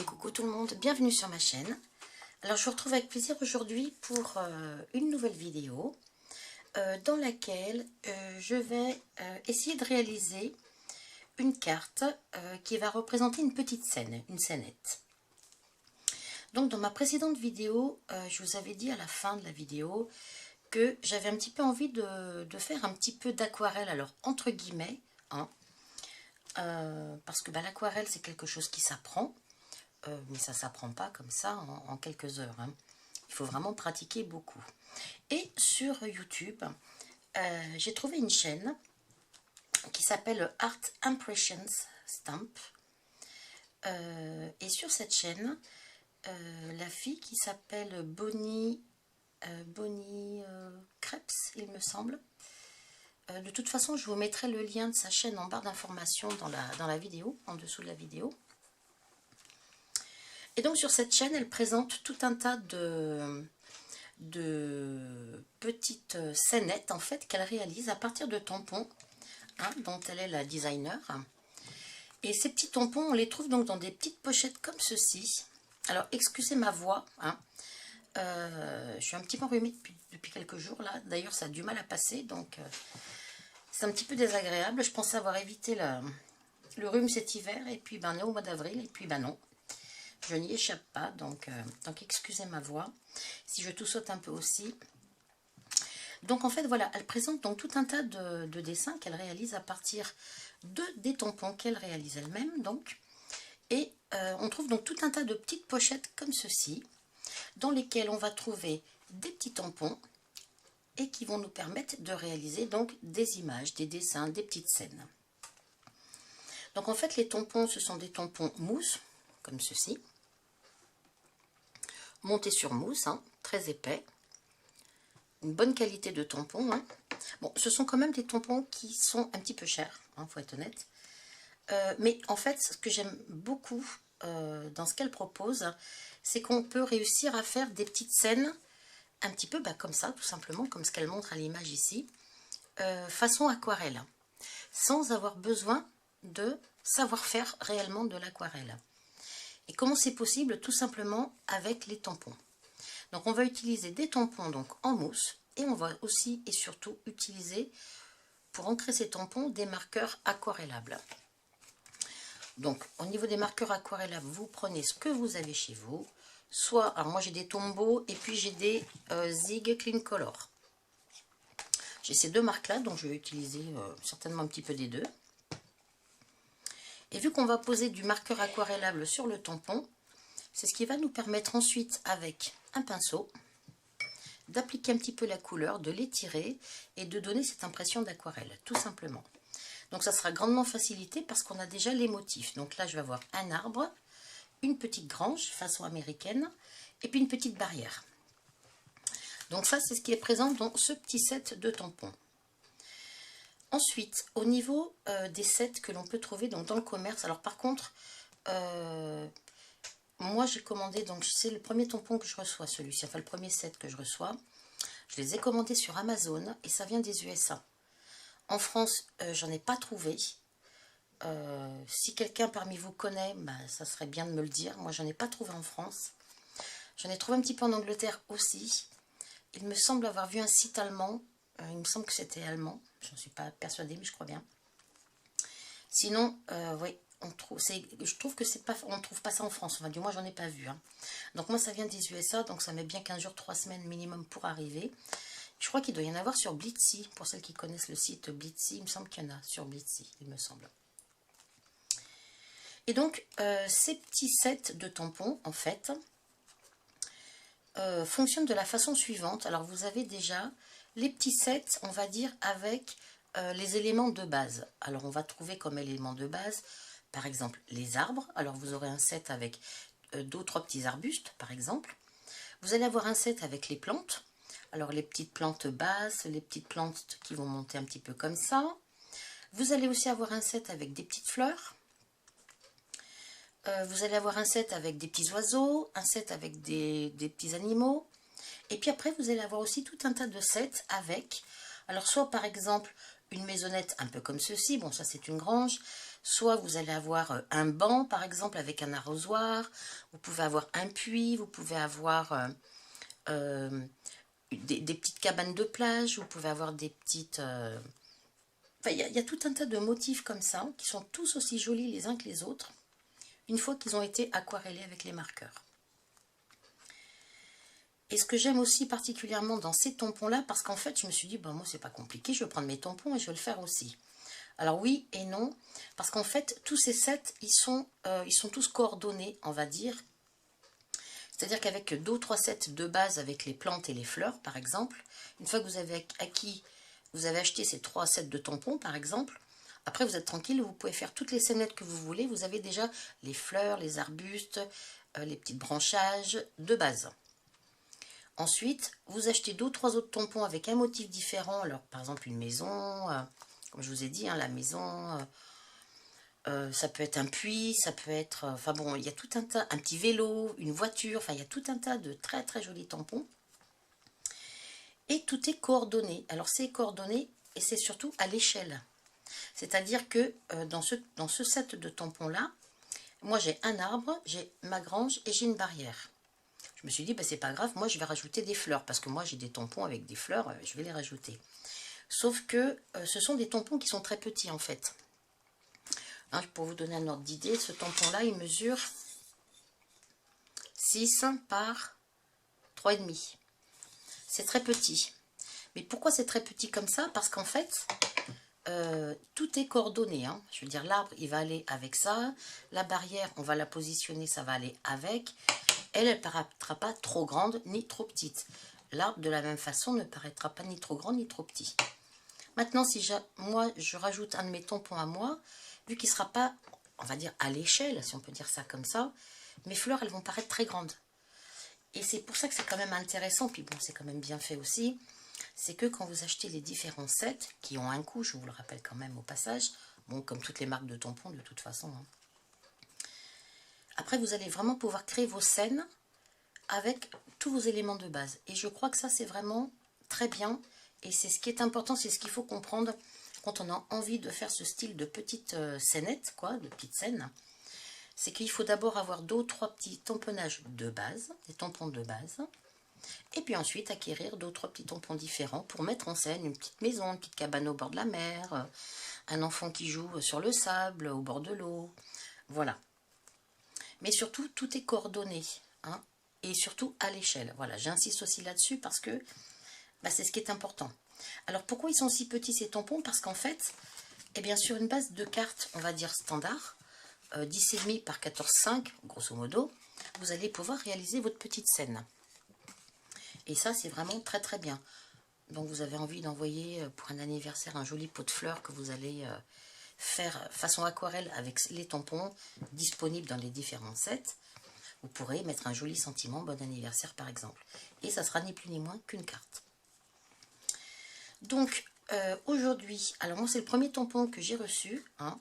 Coucou tout le monde, bienvenue sur ma chaîne. Alors je vous retrouve avec plaisir aujourd'hui pour une nouvelle vidéo dans laquelle je vais essayer de réaliser une carte qui va représenter une petite scène, une scénette. Donc dans ma précédente vidéo, je vous avais dit à la fin de la vidéo que j'avais un petit peu envie de faire un petit peu d'aquarelle, alors entre guillemets, hein, parce que l'aquarelle c'est quelque chose qui s'apprend. Mais ça ne s'apprend pas comme ça en quelques heures. Hein. Il faut vraiment pratiquer beaucoup. Et sur YouTube, j'ai trouvé une chaîne qui s'appelle Art Impressions Stamp. Et sur cette chaîne, la fille qui s'appelle Bonnie Krebs, il me semble. De toute façon, je vous mettrai le lien de sa chaîne en barre d'informations dans la vidéo, en dessous de la vidéo. Et donc sur cette chaîne, elle présente tout un tas de petites scénettes en fait qu'elle réalise à partir de tampons, hein, dont elle est la designer. Et ces petits tampons, on les trouve donc dans des petites pochettes comme ceci. Alors excusez ma voix, hein. Je suis un petit peu enrhumée depuis quelques jours là. D'ailleurs ça a du mal à passer, donc c'est un petit peu désagréable. Je pensais avoir évité le rhume cet hiver, et puis on est au mois d'avril, et puis non. Je n'y échappe pas, donc excusez ma voix, si je saute un peu aussi. Donc en fait, voilà, elle présente donc tout un tas de dessins qu'elle réalise à partir des tampons qu'elle réalise elle-même, donc. Et on trouve donc tout un tas de petites pochettes comme ceci, dans lesquelles on va trouver des petits tampons, et qui vont nous permettre de réaliser donc des images, des dessins, des petites scènes. Donc en fait, les tampons, ce sont des tampons mousse, comme ceci. Monté sur mousse, hein, très épais, une bonne qualité de tampon. Hein. Bon, ce sont quand même des tampons qui sont un petit peu chers, hein, faut être honnête. Mais en fait, ce que j'aime beaucoup dans ce qu'elle propose, c'est qu'on peut réussir à faire des petites scènes un petit peu comme ça, tout simplement, comme ce qu'elle montre à l'image ici, façon aquarelle, sans avoir besoin de savoir faire réellement de l'aquarelle. Et comment c'est possible? Tout simplement avec les tampons. Donc on va utiliser des tampons donc en mousse, et on va aussi et surtout utiliser pour ancrer ces tampons des marqueurs aquarellables. Donc au niveau des marqueurs aquarellables, vous prenez ce que vous avez chez vous. Soit, alors moi j'ai des Tombow et puis j'ai des Zig Clean Color. J'ai ces deux marques là, donc je vais utiliser certainement un petit peu des deux. Et vu qu'on va poser du marqueur aquarellable sur le tampon, c'est ce qui va nous permettre ensuite, avec un pinceau, d'appliquer un petit peu la couleur, de l'étirer et de donner cette impression d'aquarelle, tout simplement. Donc ça sera grandement facilité parce qu'on a déjà les motifs. Donc là, je vais avoir un arbre, une petite grange façon américaine et puis une petite barrière. Donc ça, c'est ce qui est présent dans ce petit set de tampons. Ensuite, au niveau des sets que l'on peut trouver donc, dans le commerce, alors par contre, moi j'ai commandé, donc c'est le premier tampon que je reçois, celui-ci, enfin le premier set que je reçois. Je les ai commandés sur Amazon et ça vient des USA. En France, j'en ai pas trouvé. Si quelqu'un parmi vous connaît, ça serait bien de me le dire. Moi, j'en ai pas trouvé en France. J'en ai trouvé un petit peu en Angleterre aussi. Il me semble avoir vu un site allemand. Il me semble que c'était allemand. Je ne suis pas persuadée, mais je crois bien. Sinon, oui, je trouve que c'est pas, on ne trouve pas ça en France. Enfin, du moins, j'en ai pas vu. Hein. Donc moi, ça vient des USA, donc ça met bien 15 jours, 3 semaines minimum pour arriver. Je crois qu'il doit y en avoir sur Blitsy. Pour celles qui connaissent le site Blitsy, il me semble qu'il y en a sur Blitsy, il me semble. Et donc, ces petits sets de tampons, en fait, fonctionnent de la façon suivante. Alors, vous avez déjà les petits sets, on va dire, avec les éléments de base. Alors, on va trouver comme éléments de base, par exemple, les arbres. Alors, vous aurez un set avec 2 ou 3 petits arbustes, par exemple. Vous allez avoir un set avec les plantes. Alors, les petites plantes basses, les petites plantes qui vont monter un petit peu comme ça. Vous allez aussi avoir un set avec des petites fleurs. Vous allez avoir un set avec des petits oiseaux, un set avec des petits animaux. Et puis après, vous allez avoir aussi tout un tas de sets avec, alors soit par exemple, une maisonnette un peu comme ceci. Bon, ça c'est une grange. Soit vous allez avoir un banc, par exemple, avec un arrosoir. Vous pouvez avoir un puits. Vous pouvez avoir des petites cabanes de plage. Vous pouvez avoir des petites... Enfin, il y a tout un tas de motifs comme ça, qui sont tous aussi jolis les uns que les autres, une fois qu'ils ont été aquarellés avec les marqueurs. Et ce que j'aime aussi particulièrement dans ces tampons-là, parce qu'en fait, je me suis dit, bon, moi, c'est pas compliqué, je vais prendre mes tampons et je vais le faire aussi. Alors oui et non, parce qu'en fait, tous ces sets, ils sont tous coordonnés, on va dire. C'est-à-dire qu'avec 2 ou 3 sets de base avec les plantes et les fleurs, par exemple, une fois que vous avez vous avez acheté ces 3 sets de tampons, par exemple, après vous êtes tranquille, vous pouvez faire toutes les scénettes que vous voulez. Vous avez déjà les fleurs, les arbustes, les petits branchages de base. Ensuite, vous achetez 2 ou 3 autres tampons avec un motif différent. Alors, par exemple, une maison, comme je vous ai dit, hein, la maison, ça peut être un puits, ça peut être... Enfin bon, il y a tout un tas, un petit vélo, une voiture, enfin il y a tout un tas de très très jolis tampons. Et tout est coordonné. Alors c'est coordonné et c'est surtout à l'échelle. C'est-à-dire que dans ce set de tampons-là, moi j'ai un arbre, j'ai ma grange et j'ai une barrière. Je me suis dit, bah, c'est pas grave, moi je vais rajouter des fleurs, parce que moi j'ai des tampons avec des fleurs, je vais les rajouter. Sauf que ce sont des tampons qui sont très petits en fait. Hein, pour vous donner un ordre d'idée, ce tampon-là, il mesure 6 par 3,5. C'est très petit. Mais pourquoi c'est très petit comme ça? Parce qu'en fait, tout est coordonné. Hein. Je veux dire, l'arbre, il va aller avec ça. La barrière, on va la positionner, ça va aller avec. Elle ne paraîtra pas trop grande ni trop petite. L'arbre, de la même façon, ne paraîtra pas ni trop grand ni trop petit. Maintenant, si moi, je rajoute un de mes tampons à moi, vu qu'il ne sera pas, on va dire, à l'échelle, si on peut dire ça comme ça, mes fleurs, elles vont paraître très grandes. Et c'est pour ça que c'est quand même intéressant, puis bon, c'est quand même bien fait aussi, c'est que quand vous achetez les différents sets, qui ont un coût, je vous le rappelle quand même au passage, bon, comme toutes les marques de tampons de toute façon, hein. Après, vous allez vraiment pouvoir créer vos scènes avec tous vos éléments de base. Et je crois que ça, c'est vraiment très bien. Et c'est ce qui est important, c'est ce qu'il faut comprendre quand on a envie de faire ce style de petite scénette, quoi, de petite scène. C'est qu'il faut d'abord avoir 2 ou 3 petits tamponnages de base, des tampons de base. Et puis ensuite acquérir 2 ou 3 petits tampons différents pour mettre en scène une petite maison, une petite cabane au bord de la mer, un enfant qui joue sur le sable, au bord de l'eau. Voilà. Mais surtout, tout est coordonné, hein, et surtout à l'échelle. Voilà, j'insiste aussi là-dessus parce que bah, c'est ce qui est important. Alors, pourquoi ils sont si petits ces tampons? Parce qu'en fait, eh bien, sur une base de cartes, on va dire standard, 10,5 par 14,5, grosso modo, vous allez pouvoir réaliser votre petite scène. Et ça, c'est vraiment très très bien. Donc, vous avez envie d'envoyer pour un anniversaire un joli pot de fleurs que vous allez... faire façon aquarelle avec les tampons disponibles dans les différents sets. Vous pourrez mettre un joli sentiment bon anniversaire par exemple. Et ça sera ni plus ni moins qu'une carte. Donc aujourd'hui, alors moi c'est le premier tampon que j'ai reçu. Hein.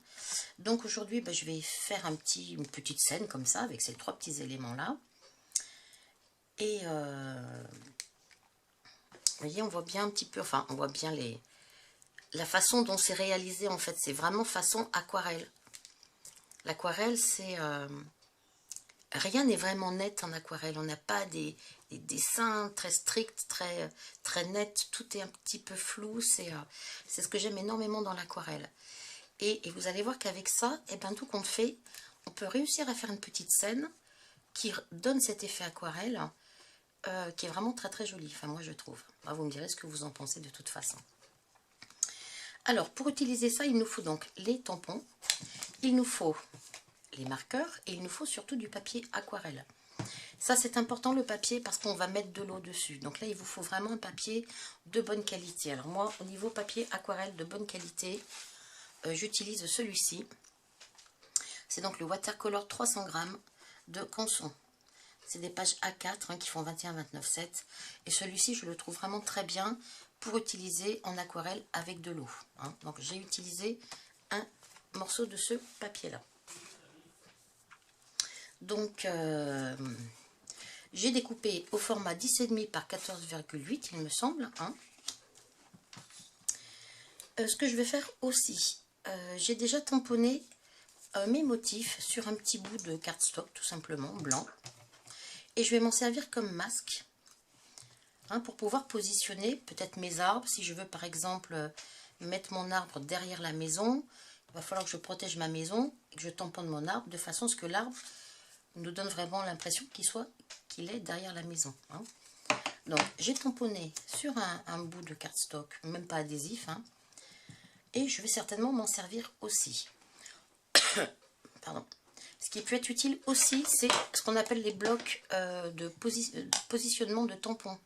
Donc aujourd'hui je vais faire une petite scène comme ça avec ces 3 petits éléments là. Et vous voyez, on voit bien un petit peu, enfin on voit bien la façon dont c'est réalisé en fait, c'est vraiment façon aquarelle. L'aquarelle, c'est... rien n'est vraiment net en aquarelle. On n'a pas des dessins très stricts, très nets. Tout est un petit peu flou. C'est ce que j'aime énormément dans l'aquarelle. Et vous allez voir qu'avec ça, eh ben, tout compte fait, on peut réussir à faire une petite scène qui donne cet effet aquarelle, qui est vraiment très très joli. Enfin, moi, je trouve. Bah, vous me direz ce que vous en pensez de toute façon. Alors, pour utiliser ça, il nous faut donc les tampons, il nous faut les marqueurs et il nous faut surtout du papier aquarelle. Ça, c'est important le papier parce qu'on va mettre de l'eau dessus. Donc là, il vous faut vraiment un papier de bonne qualité. Alors moi, au niveau papier aquarelle de bonne qualité, j'utilise celui-ci. C'est donc le Watercolor 300 grammes de Canson. C'est des pages A4 hein, qui font 21-29,7. Et celui-ci, je le trouve vraiment très bien pour utiliser en aquarelle avec de l'eau. Hein. Donc j'ai utilisé un morceau de ce papier-là. Donc j'ai découpé au format 10,5 par 14,8, il me semble. Hein. Ce que je vais faire aussi, j'ai déjà tamponné mes motifs sur un petit bout de cardstock, tout simplement, blanc. Et je vais m'en servir comme masque, hein, pour pouvoir positionner peut-être mes arbres. Si je veux par exemple mettre mon arbre derrière la maison, il va falloir que je protège ma maison et que je tamponne mon arbre de façon à ce que l'arbre nous donne vraiment l'impression qu'il est derrière la maison, hein. Donc j'ai tamponné sur un bout de cardstock, même pas adhésif, hein, et je vais certainement m'en servir aussi. Pardon. Ce qui peut être utile aussi, c'est ce qu'on appelle les blocs de positionnement de tampons.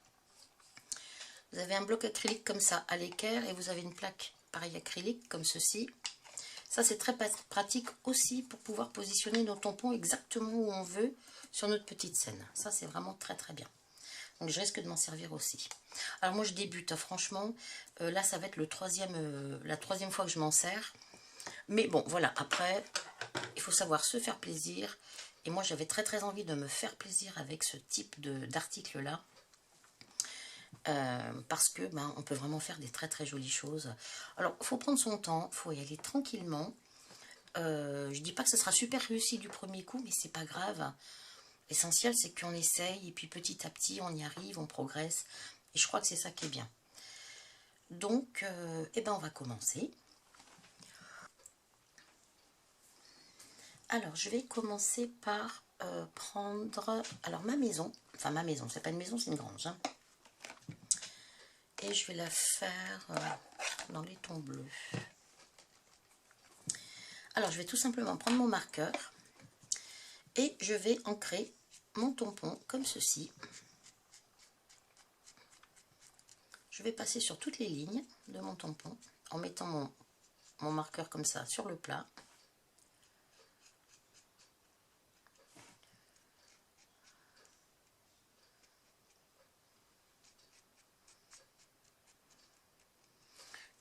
Vous avez un bloc acrylique comme ça à l'équerre et vous avez une plaque pareil acrylique comme ceci. Ça c'est très pratique aussi pour pouvoir positionner nos tampons exactement où on veut sur notre petite scène. Ça c'est vraiment très très bien. Donc je risque de m'en servir aussi. Alors moi je débute, hein, franchement. Là ça va être la troisième fois que je m'en sers. Mais bon voilà, après il faut savoir se faire plaisir. Et moi j'avais très très envie de me faire plaisir avec ce type d'article là. Parce que on peut vraiment faire des très très jolies choses. Alors il faut prendre son temps, il faut y aller tranquillement. Je dis pas que ce sera super réussi du premier coup, mais c'est pas grave. L'essentiel c'est qu'on essaye et puis petit à petit on y arrive, on progresse. Et je crois que c'est ça qui est bien. Donc on va commencer. Alors je vais commencer par prendre ma maison. Enfin ma maison, c'est pas une maison, c'est une grange, hein. Et je vais la faire dans les tons bleus. Alors je vais tout simplement prendre mon marqueur et je vais ancrer mon tampon comme ceci. Je vais passer sur toutes les lignes de mon tampon en mettant mon marqueur comme ça sur le plat.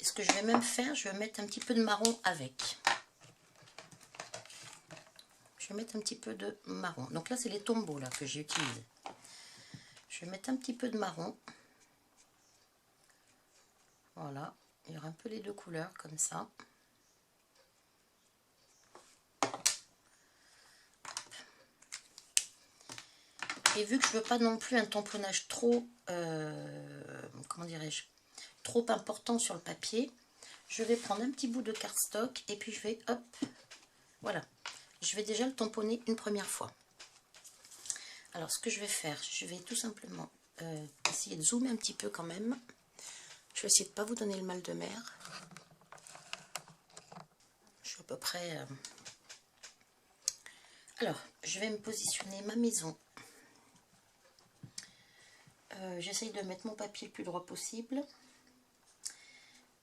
Et ce que je vais même faire, je vais mettre un petit peu de marron avec. Je vais mettre un petit peu de marron. Donc là, c'est les tombeaux là, que j'ai utilisés. Je vais mettre un petit peu de marron. Voilà. Il y aura un peu les deux couleurs comme ça. Et vu que je ne veux pas non plus un tamponnage trop, comment dirais-je, trop important sur le papier, je vais prendre un petit bout de cardstock et puis je vais, hop, voilà. Je vais déjà le tamponner une première fois. Alors ce que je vais faire, je vais tout simplement essayer de zoomer un petit peu quand même. Je vais essayer de ne pas vous donner le mal de mer. Je suis à peu près... Alors, je vais me positionner ma maison. J'essaye de mettre mon papier le plus droit possible.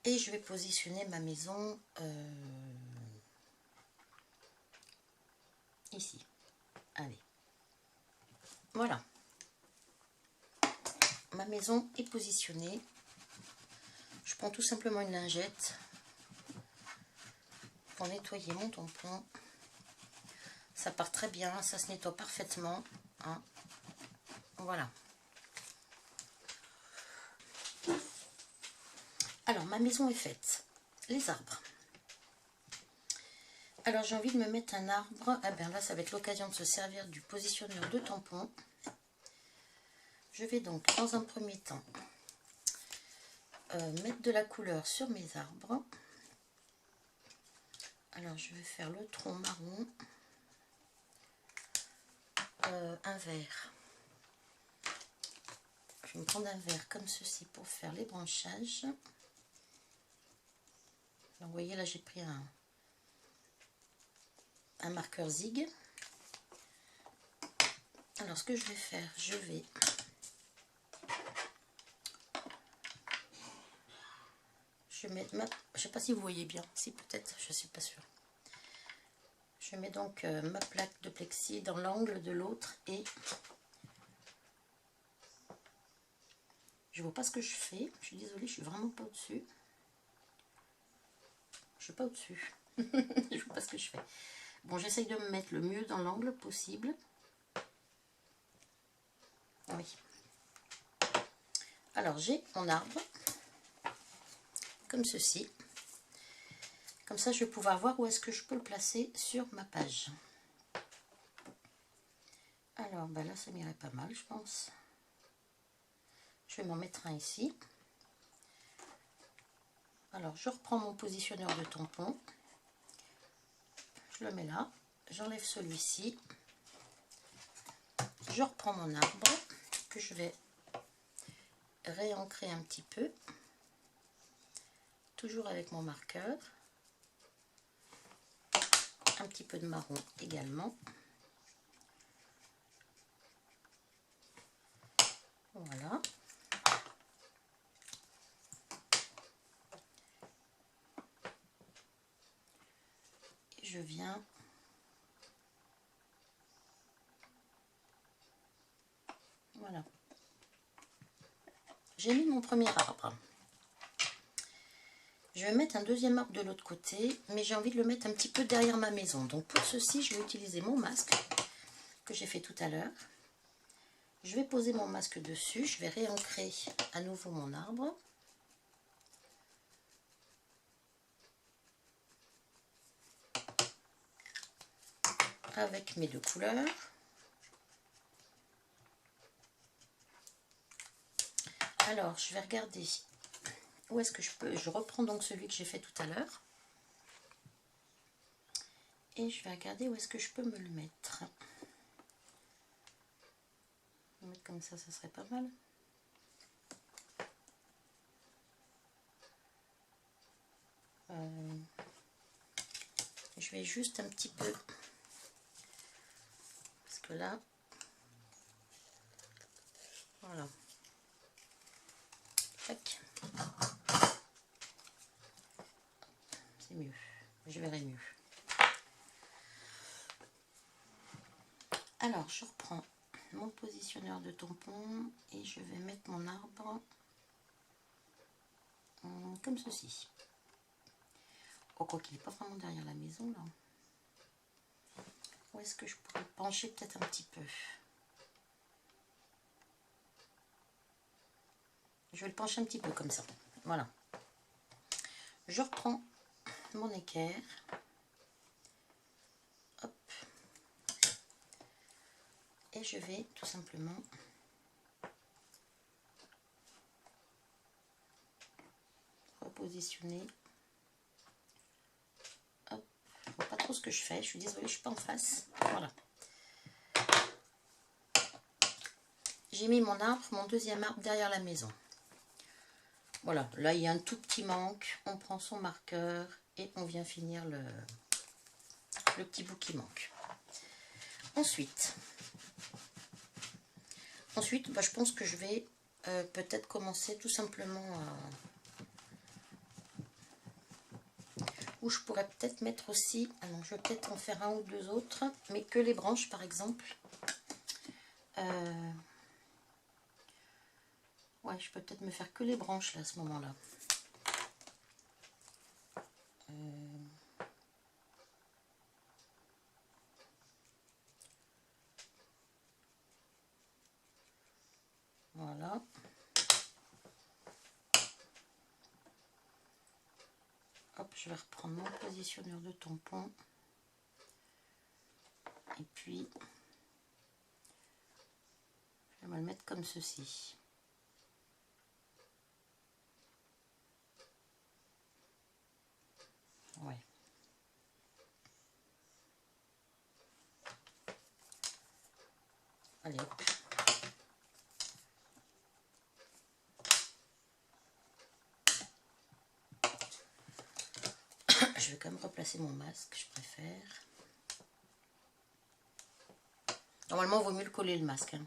Et je vais positionner ma maison ici. Allez. Voilà. Ma maison est positionnée. Je prends tout simplement une lingette pour nettoyer mon tampon. Ça part très bien, ça se nettoie parfaitement, hein. Voilà. Alors, ma maison est faite. Les arbres. Alors, j'ai envie de me mettre un arbre. Ah ben là, ça va être l'occasion de se servir du positionneur de tampon. Je vais donc, dans un premier temps, mettre de la couleur sur mes arbres. Alors, je vais faire le tronc marron. Un vert. Je vais me prendre un vert comme ceci pour faire les branchages. Alors, vous voyez, là, j'ai pris un marqueur zig. Alors, ce que je vais faire, je vais mettre je sais pas si vous voyez bien, si peut-être, je suis pas sûre. Je mets donc ma plaque de plexi dans l'angle de l'autre et je vois pas ce que je fais. Je suis désolée, je suis vraiment pas au-dessus. Je suis pas au-dessus. Je vois pas ce que je fais. Bon, j'essaye de me mettre le mieux dans l'angle possible. Oui. Alors, j'ai mon arbre, comme ceci. Comme ça, je vais pouvoir voir où est-ce que je peux le placer sur ma page. Alors, ben là, ça m'irait pas mal, je pense. Je vais m'en mettre un ici. Alors, je reprends mon positionneur de tampon. Je le mets là. J'enlève celui-ci. Je reprends mon arbre que je vais réancrer un petit peu. Toujours avec mon marqueur. Un petit peu de marron également. Voilà. Et je viens voilà. J'ai mis mon premier arbre. Je vais mettre un deuxième arbre de l'autre côté, mais j'ai envie de le mettre un petit peu derrière ma maison. Donc pour ceci, je vais utiliser mon masque que j'ai fait tout à l'heure. Je vais poser mon masque dessus, je vais réancrer à nouveau mon arbre. Avec mes deux couleurs. Alors, je vais regarder où est-ce que je peux. Je reprends donc celui que j'ai fait tout à l'heure. Et je vais regarder où est-ce que je peux me le mettre. Le mettre comme ça serait pas mal. Je vais juste un petit peu. Parce que là. Voilà. Tac. C'est mieux. Je verrai mieux. Alors, je reprends mon positionneur de tampon et je vais mettre mon arbre comme ceci. Oh, quoi qu'il n'est pas vraiment derrière la maison, là. Où est-ce que je pourrais pencher peut-être un petit peu? Je vais le pencher un petit peu comme ça. Voilà. Je reprends mon équerre. Hop. Et je vais tout simplement repositionner. Hop. Je ne vois pas trop ce que je fais. Je suis désolée, je ne suis pas en face. Voilà. J'ai mis mon arbre, mon deuxième arbre derrière la maison. Voilà, là il y a un tout petit manque. On prend son marqueur et on vient finir le petit bout qui manque. Ensuite, bah, je pense que je vais peut-être commencer tout simplement où je pourrais peut-être mettre aussi, alors je vais peut-être en faire un ou deux autres, mais que les branches par exemple. Ouais, je peux peut-être me faire que les branches là à ce moment-là. Voilà. Hop, je vais reprendre mon positionneur de tampon. Et puis, je vais me le mettre comme ceci. Ouais. Allez, hop. Je vais quand même replacer mon masque, je préfère. Normalement, il vaut mieux le coller le masque. Hein.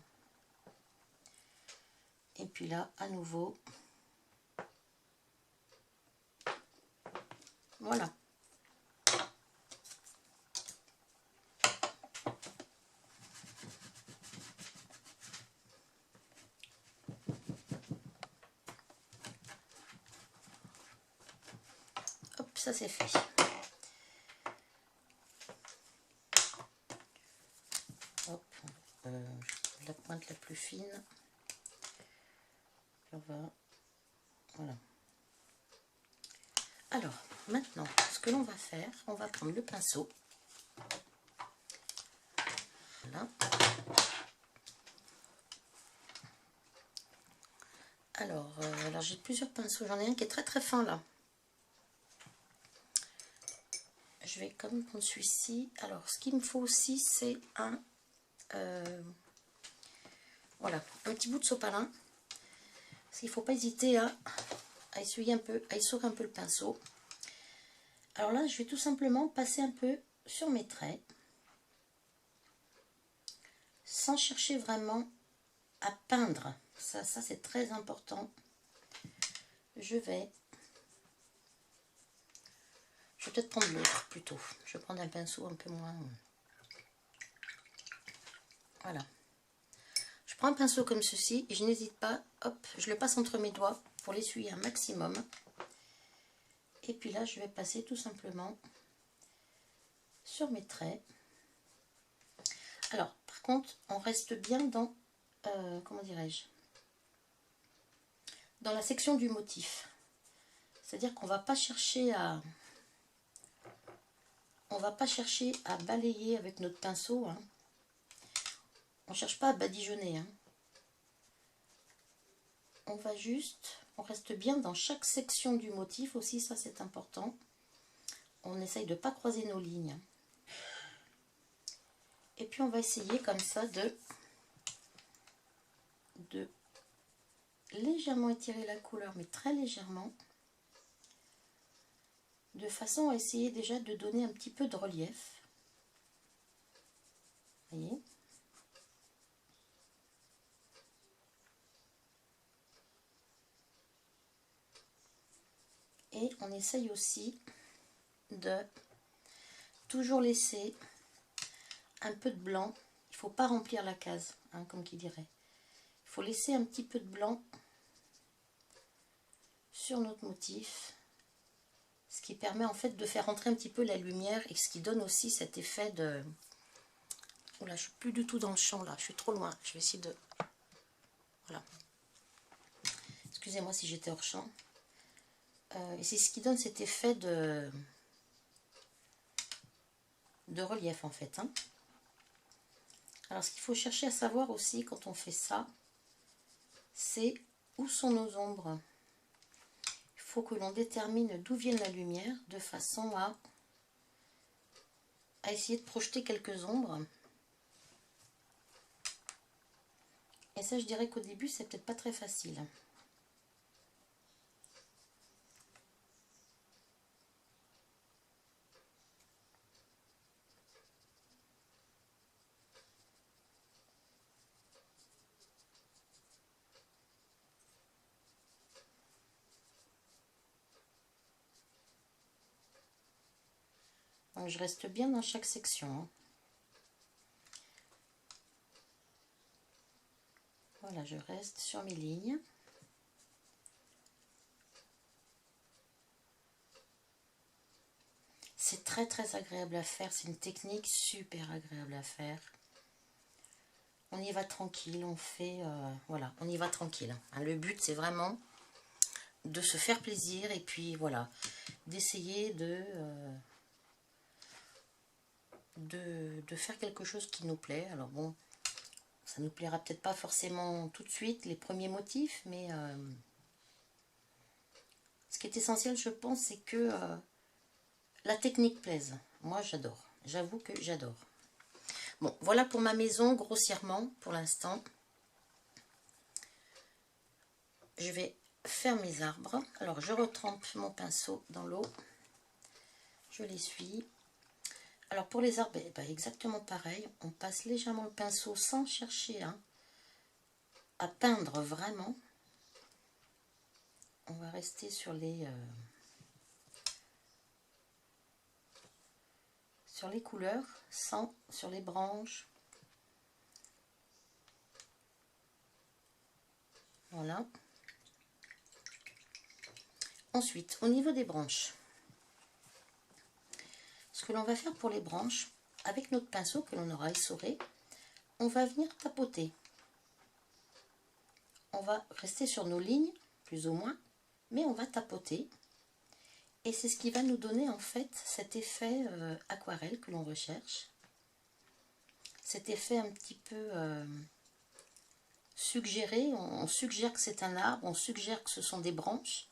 Et puis là, à nouveau. Voilà. Hop, ça c'est fait. Hop, la pointe la plus fine. Puis on va... Voilà. Alors, maintenant, ce que l'on va faire, on va prendre le pinceau. Voilà. Alors j'ai plusieurs pinceaux. J'en ai un qui est très très fin là. Je vais quand même prendre celui-ci. Alors, ce qu'il me faut aussi, c'est un... voilà, un petit bout de sopalin. Parce qu'il ne faut pas hésiter à essuyer un peu, à essorer un peu le pinceau. Alors là, je vais tout simplement passer un peu sur mes traits. Sans chercher vraiment à peindre. Ça c'est très important. Je vais peut-être prendre l'autre plutôt. Je vais prendre un pinceau un peu moins... Voilà. Je prends un pinceau comme ceci et je n'hésite pas, hop, je le passe entre mes doigts pour l'essuyer un maximum. Et puis là, je vais passer tout simplement sur mes traits. Alors, par contre, on reste bien dans, comment dirais-je, dans la section du motif. C'est-à-dire qu'on va pas chercher à... On va pas chercher à balayer avec notre pinceau. Hein. On ne cherche pas à badigeonner. Hein. On va juste... On reste bien dans chaque section du motif aussi, ça c'est important. On essaye de ne pas croiser nos lignes. Et puis on va essayer comme ça de légèrement étirer la couleur, mais très légèrement. De façon à essayer déjà de donner un petit peu de relief. Vous voyez ? Et on essaye aussi de toujours laisser un peu de blanc. Il ne faut pas remplir la case, hein, comme qui dirait. Il faut laisser un petit peu de blanc sur notre motif. Ce qui permet en fait de faire rentrer un petit peu la lumière et ce qui donne aussi cet effet de... Oula, je suis plus du tout dans le champ là, je suis trop loin. Je vais essayer de... Voilà. Excusez-moi si j'étais hors champ. Et c'est ce qui donne cet effet de relief en fait. Hein. Alors ce qu'il faut chercher à savoir aussi quand on fait ça, c'est où sont nos ombres. Il faut que l'on détermine d'où vient la lumière de façon à essayer de projeter quelques ombres. Et ça, je dirais qu'au début, c'est peut-être pas très facile. Donc, je reste bien dans chaque section. Hein. Voilà, je reste sur mes lignes. C'est très très agréable à faire, c'est une technique super agréable à faire. On y va tranquille, on fait, voilà, on y va tranquille. Hein, le but c'est vraiment de se faire plaisir et puis voilà, d'essayer de faire quelque chose qui nous plaît. Alors bon, ça nous plaira peut-être pas forcément tout de suite, les premiers motifs, mais ce qui est essentiel, je pense, c'est que la technique plaise. Moi, j'adore. J'avoue que j'adore. Bon, voilà pour ma maison, grossièrement, pour l'instant. Je vais faire mes arbres. Alors, je retrempe mon pinceau dans l'eau. Je l'essuie. Alors, pour les arbres, ben, exactement pareil. On passe légèrement le pinceau sans chercher à peindre vraiment. On va rester sur les couleurs, sans sur les branches. Voilà. Ensuite, au niveau des branches, ce que l'on va faire pour les branches, avec notre pinceau que l'on aura essoré, on va venir tapoter. On va rester sur nos lignes, plus ou moins, mais on va tapoter. Et c'est ce qui va nous donner en fait cet effet aquarelle que l'on recherche. Cet effet un petit peu suggéré. On suggère que c'est un arbre, on suggère que ce sont des branches.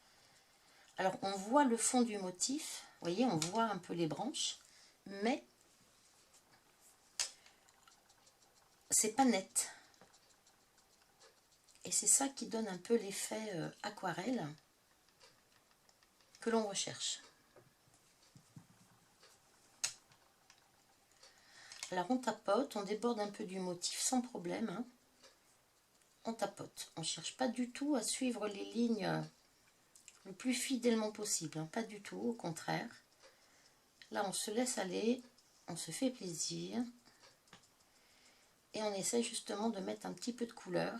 Alors on voit le fond du motif, vous voyez, on voit un peu les branches, mais c'est pas net. Et c'est ça qui donne un peu l'effet aquarelle que l'on recherche. Alors on tapote, on déborde un peu du motif sans problème. Hein. On tapote. On ne cherche pas du tout à suivre les lignes le plus fidèlement possible. Hein. Pas du tout, au contraire. Là on se laisse aller, on se fait plaisir. Et on essaie justement de mettre un petit peu de couleur.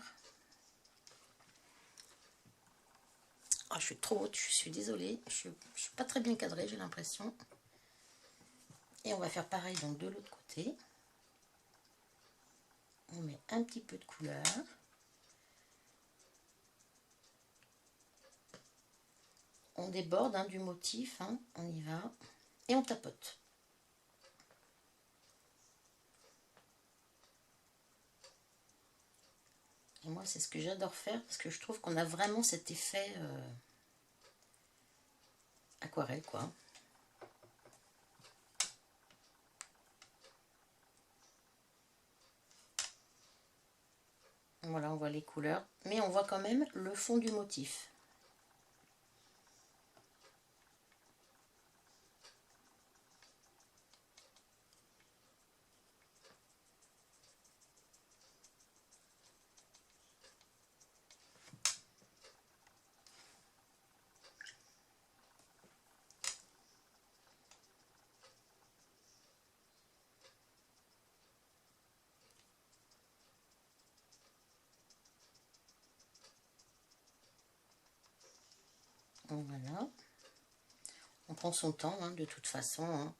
Oh, je suis trop haute, je suis désolée. Je ne suis pas très bien cadrée, j'ai l'impression. Et on va faire pareil donc de l'autre côté. On met un petit peu de couleur. On déborde hein, du motif, hein, on y va. Et on tapote. Et moi, c'est ce que j'adore faire parce que je trouve qu'on a vraiment cet effet aquarelle, quoi. Voilà, on voit les couleurs, mais on voit quand même le fond du motif. Voilà. On prend son temps, hein, de toute façon. Hein.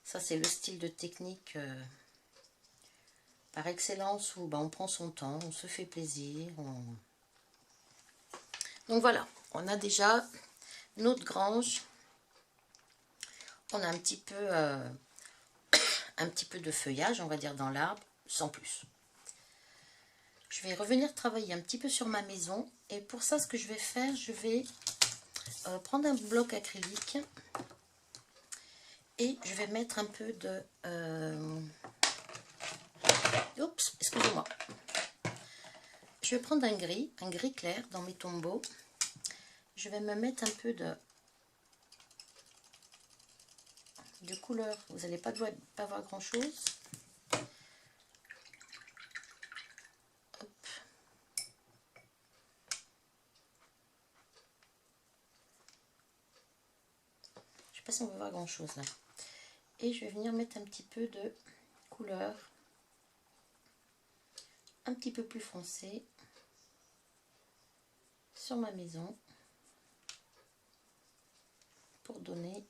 Ça, c'est le style de technique par excellence où on prend son temps, on se fait plaisir. Donc voilà, on a déjà notre grange. On a un petit peu de feuillage, on va dire, dans l'arbre, sans plus. Je vais revenir travailler un petit peu sur ma maison. Et pour ça, ce que je vais faire, je vais prendre un bloc acrylique. Et je vais mettre un peu de... Oups, excusez-moi. Je vais prendre un gris clair dans mes tombeaux. Je vais me mettre un peu de couleur. Vous n'allez pas voir grand-chose. Je ne sais pas si on va voir grand-chose là. Et je vais venir mettre un petit peu de couleur un petit peu plus foncée sur ma maison pour donner un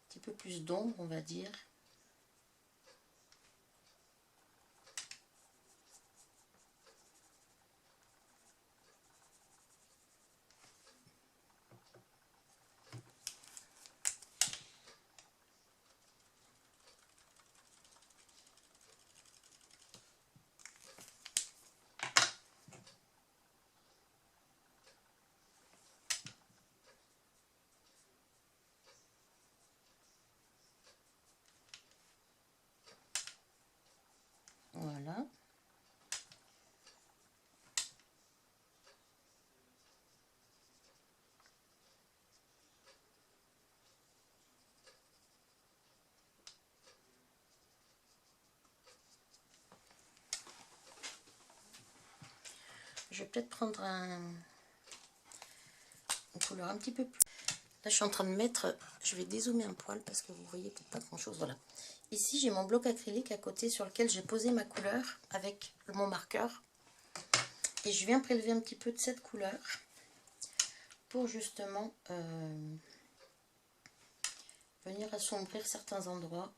petit peu plus d'ombre, on va dire. Voilà. Je vais peut-être prendre une couleur un petit peu plus... Là, je suis en train de mettre... Je vais dézoomer un poil parce que vous voyez peut-être pas grand-chose. Voilà. Ici, j'ai mon bloc acrylique à côté sur lequel j'ai posé ma couleur avec mon marqueur. Et je viens prélever un petit peu de cette couleur pour justement venir assombrir certains endroits.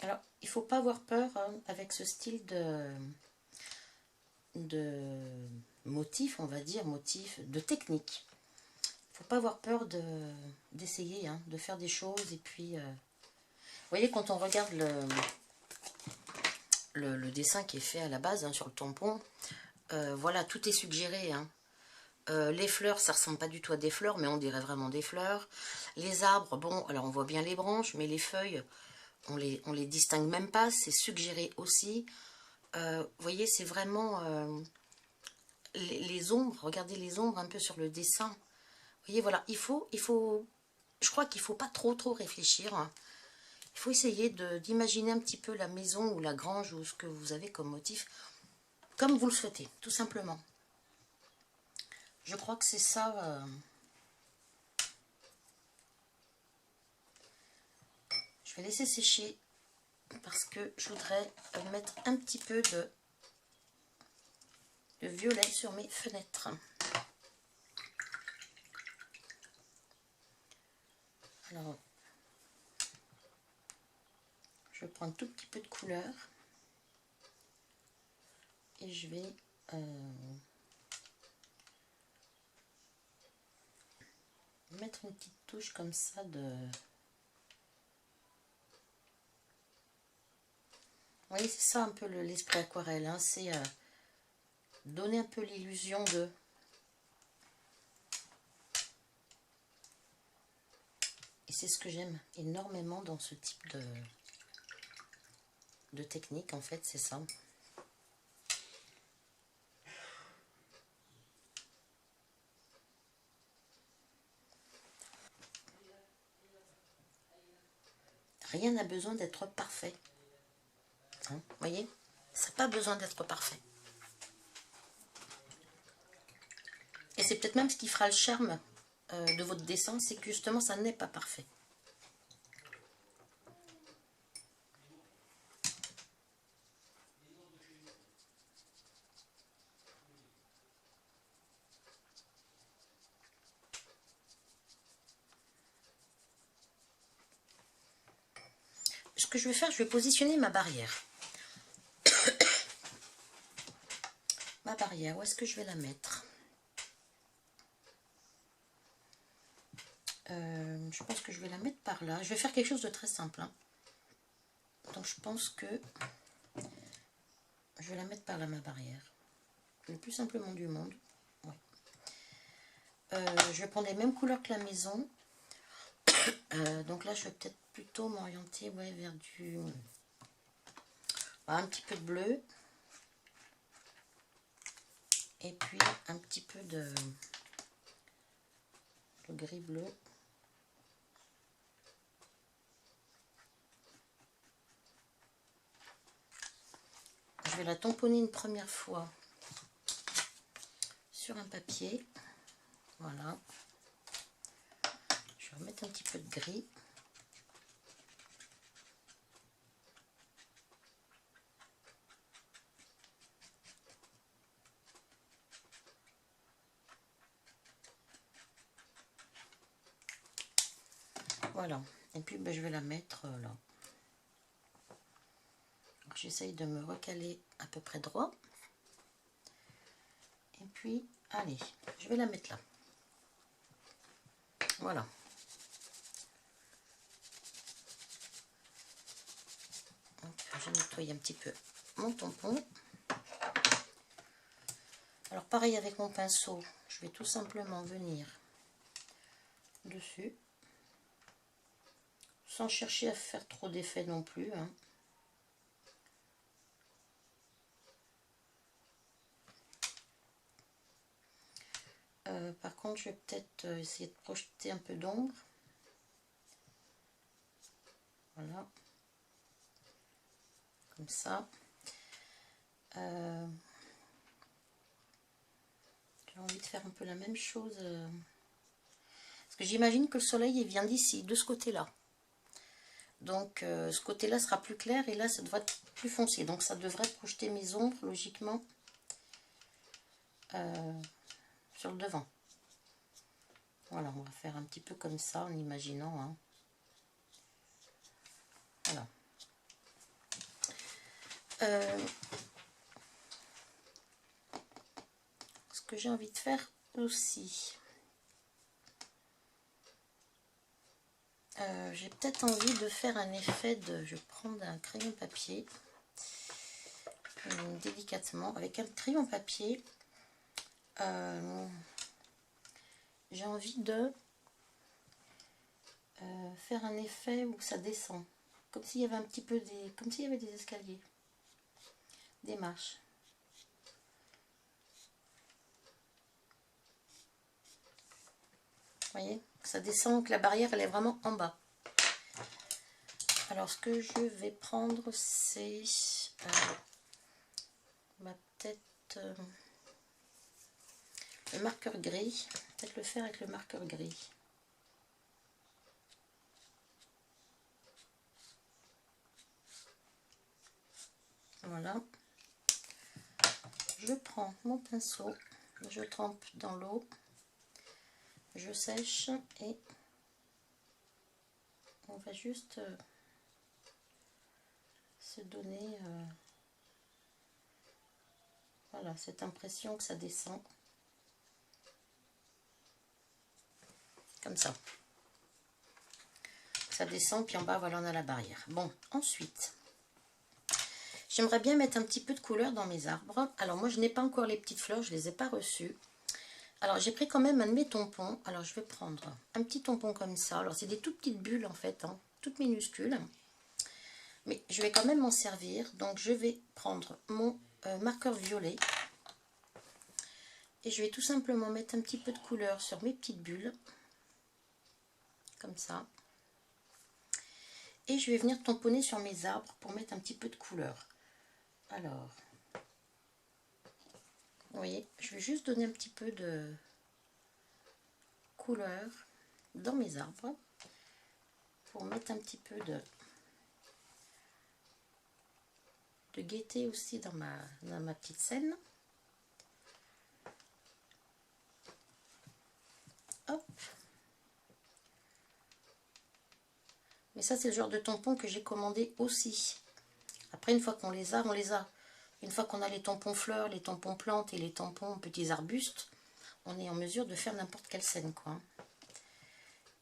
Alors, il ne faut pas avoir peur avec ce style de motif, on va dire, motif de technique. Il ne faut pas avoir peur d'essayer, de faire des choses. Et puis, vous voyez, quand on regarde le dessin qui est fait à la base sur le tampon, voilà, tout est suggéré. Les fleurs, ça ressemble pas du tout à des fleurs, mais on dirait vraiment des fleurs. Les arbres, bon, alors on voit bien les branches, mais les feuilles, on les distingue même pas, c'est suggéré aussi. Vous voyez, c'est vraiment les ombres, regardez les ombres un peu sur le dessin. Vous voyez, voilà, je crois qu'il faut pas trop réfléchir. Il faut essayer d'imaginer un petit peu la maison ou la grange ou ce que vous avez comme motif, comme vous le souhaitez, tout simplement. Je crois que c'est ça. Je vais laisser sécher parce que je voudrais mettre un petit peu de violet sur mes fenêtres. Alors, je prends un tout petit peu de couleur et je vais mettre une petite touche comme ça de... Vous voyez, c'est ça un peu l'esprit aquarelle, c'est donner un peu l'illusion de... Et c'est ce que j'aime énormément dans ce type de technique, en fait, c'est ça. Rien n'a besoin d'être parfait. Vous voyez, ça n'a pas besoin d'être parfait. Et c'est peut-être même ce qui fera le charme de votre dessin, c'est que justement ça n'est pas parfait. Ce que je vais faire, je vais positionner ma barrière. Ma barrière, où est-ce que je vais la mettre? Je pense que je vais la mettre par là. Je vais faire quelque chose de très simple. Donc je pense que je vais la mettre par là, ma barrière. Le plus simplement du monde. Ouais. Je vais prendre les mêmes couleurs que la maison. Donc là, je vais peut-être plutôt m'orienter vers du... un petit peu de bleu. Et puis un petit peu de gris bleu. Je vais la tamponner une première fois sur un papier. Voilà. Je vais remettre un petit peu de gris. Voilà. Et puis je vais la mettre là. J'essaye de me recaler à peu près droit. Et puis, allez, je vais la mettre là. Voilà. Donc, je nettoie un petit peu mon tampon. Alors, pareil avec mon pinceau, je vais tout simplement venir dessus. Sans chercher à faire trop d'effet non plus. Par contre, je vais peut-être essayer de projeter un peu d'ombre. Voilà. Comme ça. J'ai envie de faire un peu la même chose. Parce que j'imagine que le soleil il vient d'ici, de ce côté-là. Donc, ce côté-là sera plus clair et là, ça devrait être plus foncé. Donc, ça devrait projeter mes ombres, logiquement, sur le devant. Voilà, on va faire un petit peu comme ça, en imaginant. Voilà. Ce que j'ai envie de faire aussi, j'ai peut-être envie de faire un effet de... Je vais prendre un crayon papier, délicatement, avec un crayon papier, j'ai envie de faire un effet où ça descend, comme s'il y avait un petit peu des... comme s'il y avait des escaliers, des marches. Vous voyez, ça descend, que la barrière elle est vraiment en bas. Alors ce que je vais prendre, c'est peut-être le marqueur gris, peut-être le faire avec le marqueur gris. Voilà. Je prends mon pinceau, je trempe dans l'eau, je sèche et on va juste se donner voilà, cette impression que ça descend comme ça. Ça descend, puis en bas, voilà, on a la barrière. Bon, ensuite, j'aimerais bien mettre un petit peu de couleur dans mes arbres. Alors moi, je n'ai pas encore les petites fleurs, je ne les ai pas reçues. Alors j'ai pris quand même un de mes tampons. Alors je vais prendre un petit tampon comme ça. Alors c'est des toutes petites bulles en fait, hein, toutes minuscules. Mais je vais quand même m'en servir. Donc je vais prendre mon marqueur violet. Et je vais tout simplement mettre un petit peu de couleur sur mes petites bulles. Comme ça. Et je vais venir tamponner sur mes arbres pour mettre un petit peu de couleur. Alors, vous voyez, je vais juste donner un petit peu de couleur dans mes arbres pour mettre un petit peu de gaieté aussi dans ma petite scène. Hop. Mais ça, c'est le genre de tampon que j'ai commandé aussi. Après, une fois qu'on les a, on les a. Une fois qu'on a les tampons fleurs, les tampons plantes et les tampons petits arbustes, on est en mesure de faire n'importe quelle scène, quoi.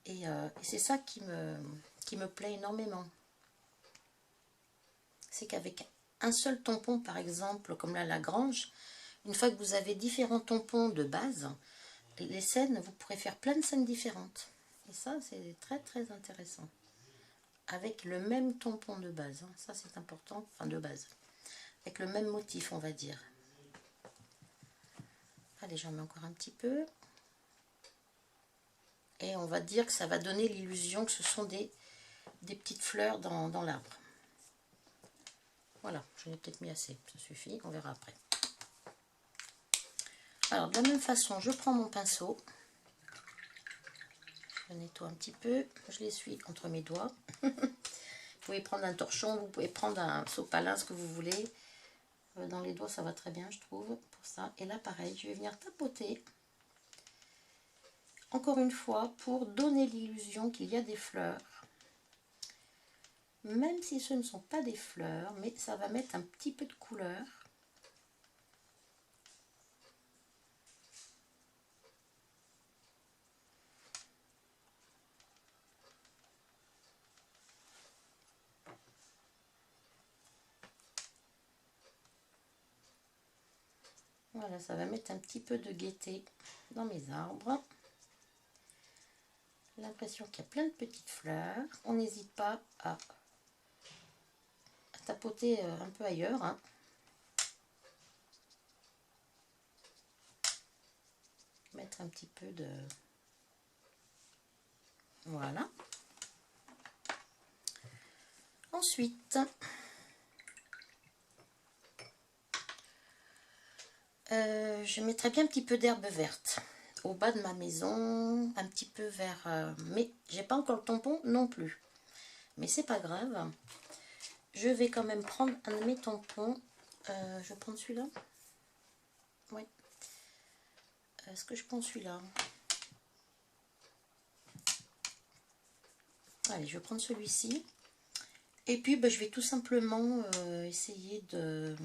Et c'est ça qui me plaît énormément. C'est qu'avec un seul tampon, par exemple, comme la Lagrange, une fois que vous avez différents tampons de base, les scènes, vous pourrez faire plein de scènes différentes. Et ça, c'est très très intéressant. Avec le même tampon de base, hein. Ça c'est important, enfin de base. Avec le même motif, on va dire. Allez, j'en mets encore un petit peu. Et on va dire que ça va donner l'illusion que ce sont des petites fleurs dans l'arbre. Voilà, j'en ai peut-être mis assez, ça suffit, on verra après. Alors, de la même façon, je prends mon pinceau. Je le nettoie un petit peu, je l'essuie entre mes doigts. Vous pouvez prendre un torchon, vous pouvez prendre un sopalin, ce que vous voulez. Dans les doigts, ça va très bien, je trouve, pour ça. Et là, pareil, je vais venir tapoter. Encore une fois, pour donner l'illusion qu'il y a des fleurs. Même si ce ne sont pas des fleurs, mais ça va mettre un petit peu de couleur. Voilà, ça va mettre un petit peu de gaieté dans mes arbres. L'impression qu'il y a plein de petites fleurs. On n'hésite pas à tapoter un peu ailleurs, hein. Mettre un petit peu de... Voilà. Ensuite, je mettrai bien un petit peu d'herbe verte au bas de ma maison, un petit peu vers... mais j'ai pas encore le tampon non plus. Mais c'est pas grave. Je vais quand même prendre un de mes tampons. Je vais prendre celui-là. Oui. Est-ce que je prends celui-là? Allez, je vais prendre celui-ci. Et puis je vais tout simplement essayer de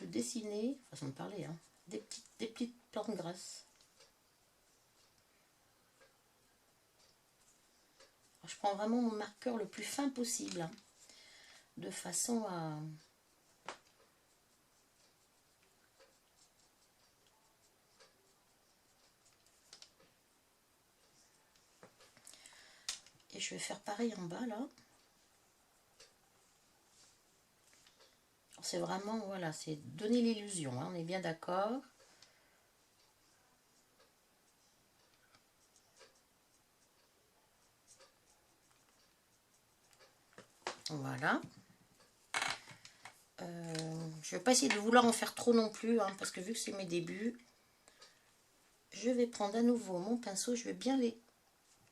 dessiner, façon de parler, hein, des petites plantes grasses. Alors, je prends vraiment mon marqueur le plus fin possible, hein, de façon à... Et je vais faire pareil en bas, là. C'est vraiment, voilà, c'est donner l'illusion, hein, on est bien d'accord. Voilà. Je ne vais pas essayer de vouloir en faire trop non plus, hein, parce que vu que c'est mes débuts, je vais prendre à nouveau mon pinceau, je vais bien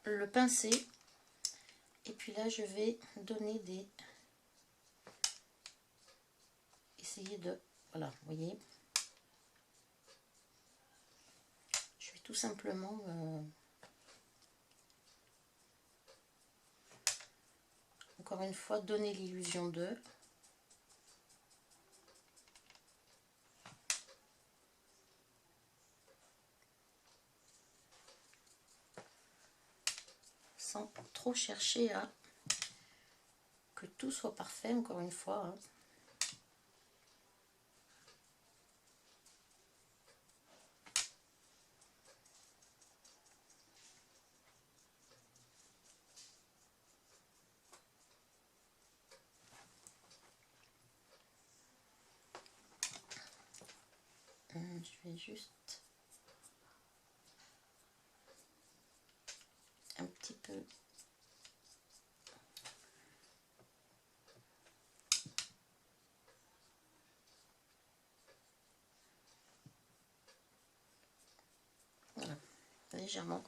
le pincer. Et puis là, je vais donner des... Essayer de... Voilà, vous voyez. Je vais tout simplement... encore une fois, donner l'illusion de... Sans trop chercher à que tout soit parfait, encore une fois. Hein. Je vais juste un petit peu voilà, légèrement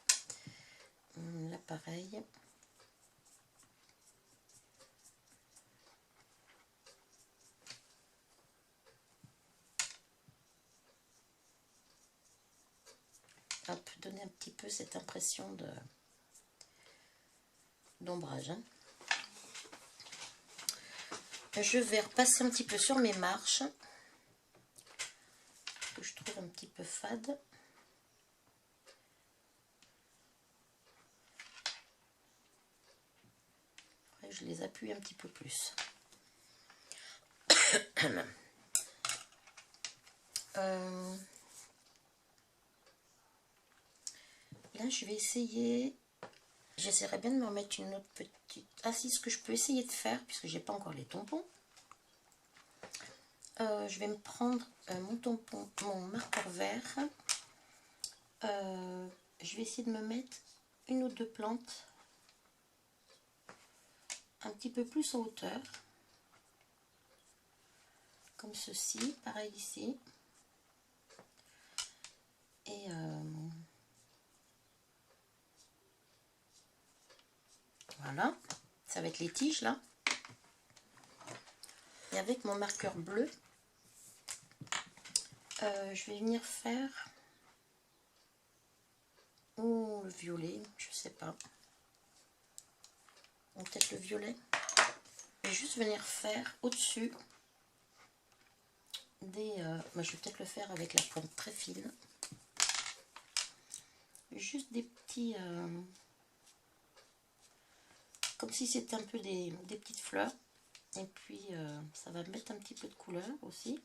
l'appareil. Hop, donner un petit peu cette impression de d'ombrage. Hein. Je vais repasser un petit peu sur mes marches que je trouve un petit peu fade. Après, je les appuie un petit peu plus. Là, je vais essayer... J'essaierai bien de me remettre une autre petite... Ah si, ce que je peux essayer de faire, puisque j'ai pas encore les tampons. Je vais me prendre mon tampon, mon marqueur vert. Je vais essayer de me mettre une ou deux plantes un petit peu plus en hauteur. Comme ceci, pareil ici. Et... voilà, ça va être les tiges là. Et avec mon marqueur bleu, je vais venir faire, ou le violet, je sais pas, ou peut-être le violet. Je vais juste venir faire au-dessus des... je vais peut-être le faire avec la pointe très fine. Juste des petits... comme si c'était un peu des petites fleurs. Et puis ça va mettre un petit peu de couleur aussi.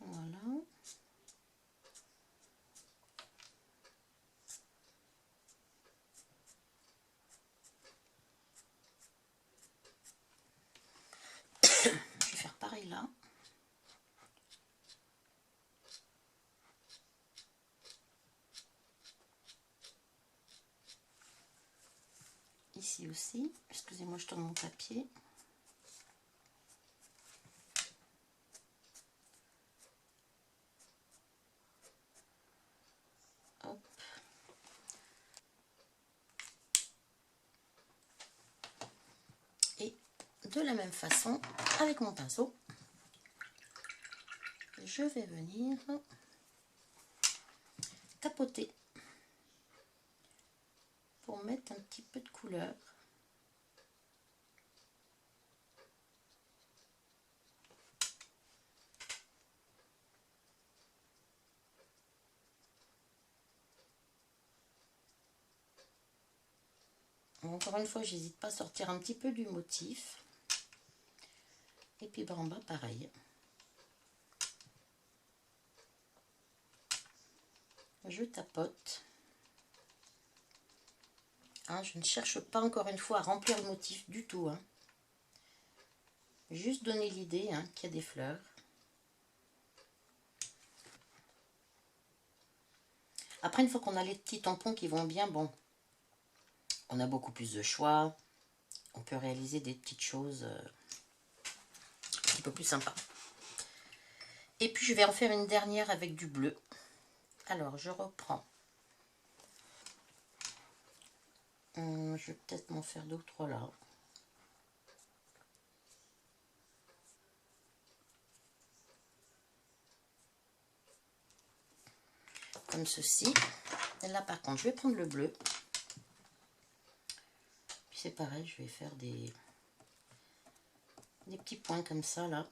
Voilà. Je vais faire pareil là. Ici aussi. Excusez-moi, je tourne mon papier. Hop. Et de la même façon, avec mon pinceau, je vais venir tapoter pour mettre un petit peu de couleur. Encore une fois, j'hésite pas à sortir un petit peu du motif. Et puis en bas, pareil. Je tapote. Hein, je ne cherche pas encore une fois à remplir le motif du tout. Hein. Juste donner l'idée hein, qu'il y a des fleurs. Après, une fois qu'on a les petits tampons qui vont bien, bon, on a beaucoup plus de choix. On peut réaliser des petites choses un petit peu plus sympas. Et puis, je vais en faire une dernière avec du bleu. Alors, je reprends. Je vais peut-être m'en faire 2 ou 3 là. Comme ceci. Et là, par contre, je vais prendre le bleu. Puis c'est pareil, je vais faire des petits points comme ça, là,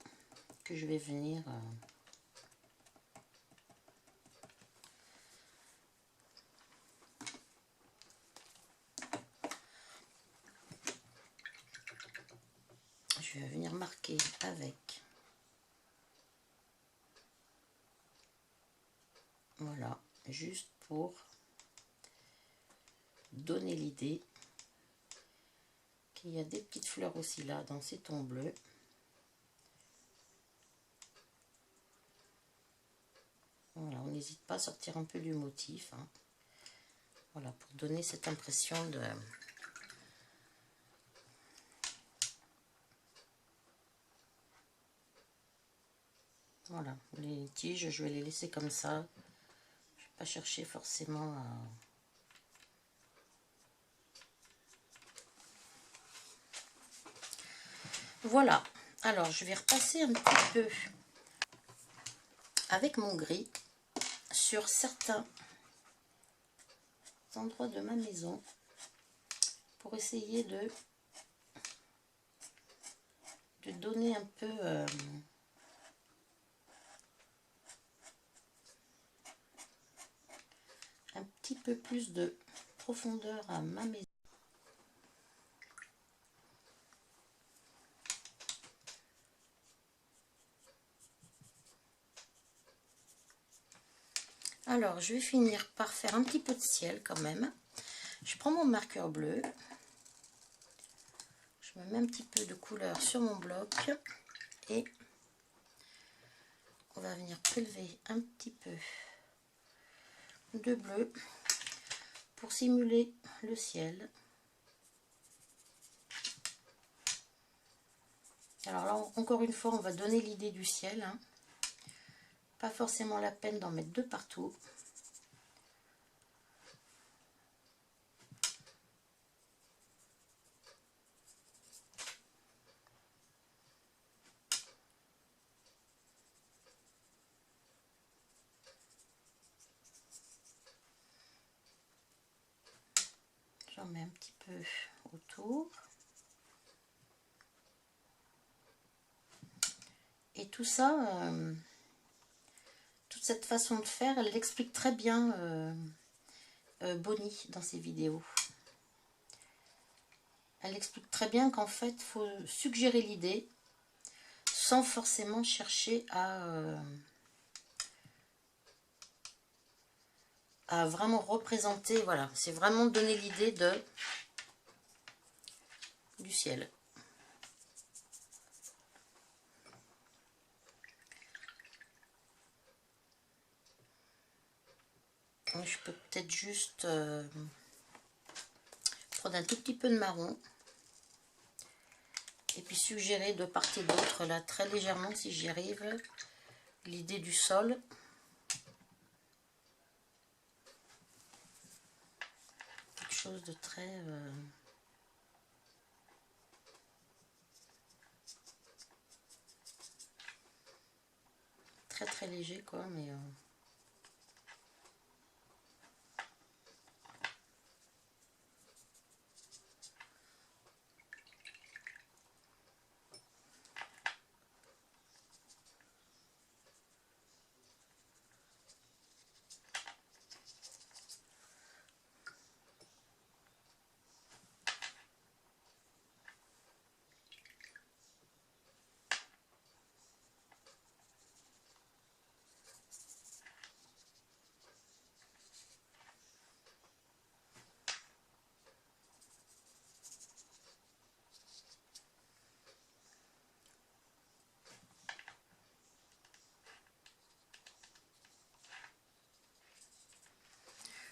que je vais venir... je vais venir marquer avec. Voilà, juste pour donner l'idée qu'il y a des petites fleurs aussi là dans ces tons bleus. Voilà, on n'hésite pas à sortir un peu du motif. Hein. Voilà, pour donner cette impression de... Voilà, les tiges, je vais les laisser comme ça. Je ne vais pas chercher forcément à... Voilà, alors je vais repasser un petit peu avec mon gris sur certains endroits de ma maison pour essayer de donner un peu un petit peu plus de profondeur à ma maison. Alors, je vais finir par faire un petit peu de ciel quand même. Je prends mon marqueur bleu. Je me mets un petit peu de couleur sur mon bloc. Et on va venir prélever un petit peu de bleu pour simuler le ciel. Alors là, encore une fois, on va donner l'idée du ciel. Hein. Pas forcément la peine d'en mettre de partout. J'en mets un petit peu autour. Et tout ça, toute cette façon de faire, elle l'explique très bien Bonnie dans ses vidéos. Elle explique très bien qu'en fait, il faut suggérer l'idée sans forcément chercher à vraiment représenter. Voilà, c'est vraiment donner l'idée du ciel. Je peux peut-être juste prendre un tout petit peu de marron et puis suggérer de part et d'autre là très légèrement si j'y arrive l'idée du sol. Quelque chose de très très léger quoi, mais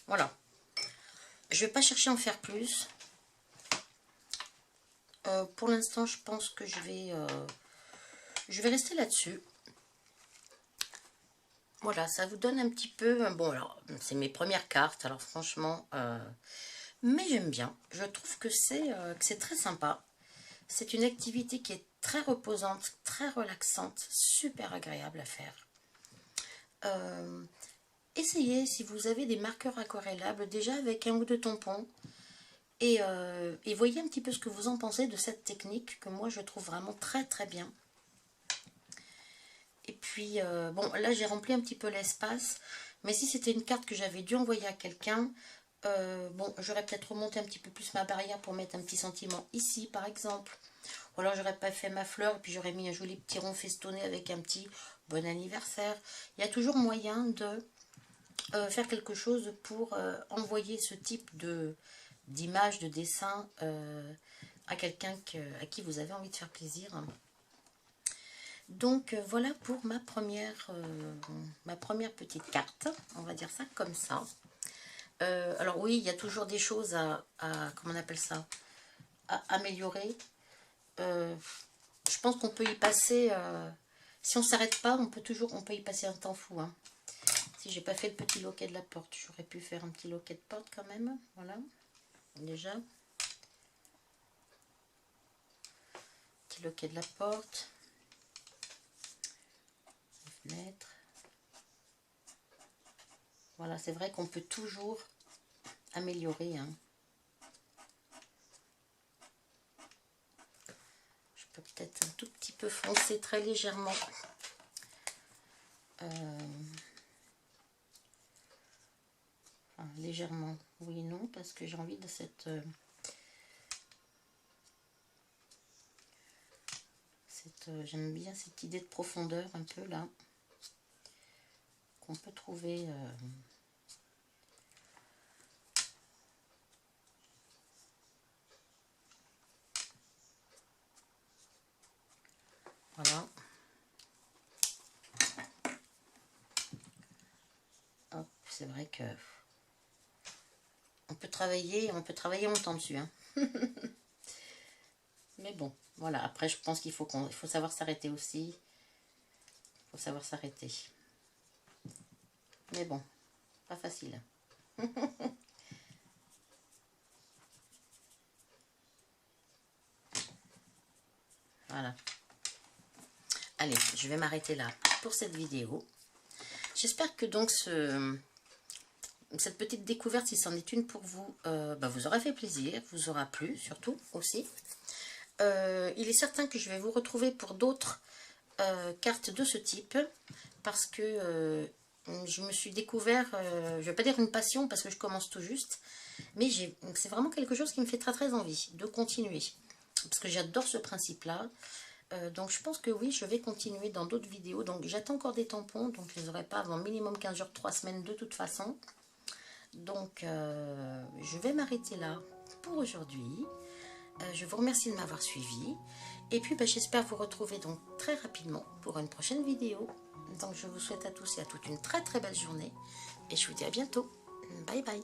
Voilà. Je vais pas chercher à en faire plus. Pour l'instant, je pense que je vais rester là-dessus. Voilà, ça vous donne un petit peu... Bon, alors, c'est mes premières cartes, alors franchement... mais j'aime bien. Je trouve que c'est très sympa. C'est une activité qui est très reposante, très relaxante, super agréable à faire. Essayez, si vous avez des marqueurs aquarellables, déjà avec un ou deux tampons. Et voyez un petit peu ce que vous en pensez de cette technique que moi je trouve vraiment très très bien. Et puis, bon, là j'ai rempli un petit peu l'espace. Mais si c'était une carte que j'avais dû envoyer à quelqu'un, bon, j'aurais peut-être remonté un petit peu plus ma barrière pour mettre un petit sentiment ici par exemple. Ou alors j'aurais pas fait ma fleur et puis j'aurais mis un joli petit rond festonné avec un petit bon anniversaire. Il y a toujours moyen de faire quelque chose pour envoyer ce type d'image, de dessin à quelqu'un à qui vous avez envie de faire plaisir. Donc voilà pour ma première petite carte, on va dire ça comme ça. Alors oui, il y a toujours des choses à comment on appelle ça, à améliorer. Je pense qu'on peut y passer, si on ne s'arrête pas, on peut y passer un temps fou. Hein. Si j'ai pas fait le petit loquet de la porte, j'aurais pu faire un petit loquet de porte quand même. Voilà, déjà. Petit loquet de la porte. Fenêtre. Voilà, c'est vrai qu'on peut toujours améliorer. Hein. Je peux peut-être un tout petit peu foncer très légèrement. Enfin, légèrement, oui et non, parce que j'ai envie de cette j'aime bien cette idée de profondeur un peu là, qu'on peut trouver voilà. Hop, c'est vrai que on peut travailler longtemps dessus. Hein. Mais bon, voilà. Après, je pense qu'il faut savoir s'arrêter aussi. Il faut savoir s'arrêter. Mais bon, pas facile. Voilà. Allez, je vais m'arrêter là pour cette vidéo. J'espère que donc cette petite découverte, si c'en est une pour vous, vous aura fait plaisir, vous aura plu surtout aussi. Il est certain que je vais vous retrouver pour d'autres cartes de ce type, parce que je me suis découvert, je ne vais pas dire une passion parce que je commence tout juste, mais c'est vraiment quelque chose qui me fait très très envie de continuer, parce que j'adore ce principe-là. Donc je pense que oui, je vais continuer dans d'autres vidéos. Donc j'attends encore des tampons, donc je ne les aurai pas avant minimum 15 jours, 3 semaines de toute façon. Donc je vais m'arrêter là pour aujourd'hui. Je vous remercie de m'avoir suivi. Et puis j'espère vous retrouver donc très rapidement pour une prochaine vidéo. Donc je vous souhaite à tous et à toutes une très très belle journée. Et je vous dis à bientôt. Bye bye.